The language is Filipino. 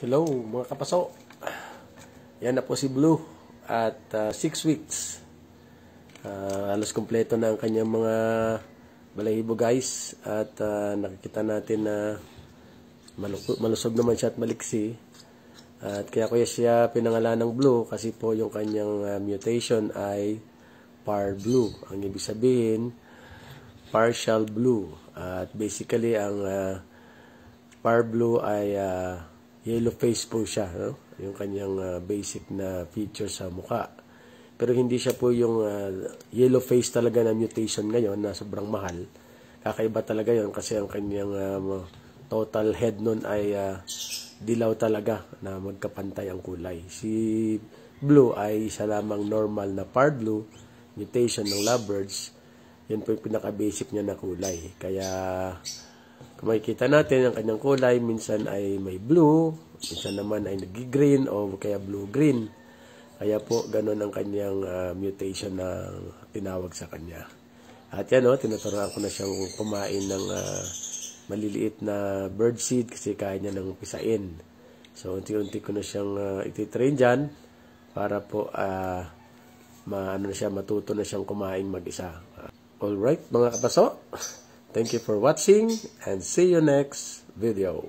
Hello mga kapaso. Yan na po si Blue at 6 weeks. Halos kumpleto na ang kanyang mga balahibo guys. At nakikita natin na malusog naman siya at maliksi. At kaya ko siya pinangalan ng Blue kasi po yung kanyang mutation ay PAR Blue. Ang ibig sabihin, partial blue. At basically ang PAR Blue ay yellow face po siya, no? Yung kanyang basic na feature sa mukha. Pero hindi siya po yung yellow face talaga na mutation ngayon na sobrang mahal. Kakaiba talaga yon kasi ang kanyang total head nun ay dilaw talaga na magkapantay ang kulay. Si Blue ay isa lamang normal na PAR Blue mutation ng lovebirds. Yan po yung pinaka-basic niya na kulay. Kaya kung makikita natin ang kanyang kulay, minsan ay may blue, minsan naman ay nag-green o kaya blue-green. Kaya po, ganun ang kanyang mutation na tinawag sa kanya. At yan tinuturuan ko na siyang kumain ng maliliit na birdseed kasi kaya niya nang pisain. So, unti-unti ko na siyang ititrain dyan para po matuto na siyang kumain mag-isa. Alright, mga kapaso. Thank you for watching and see you next video.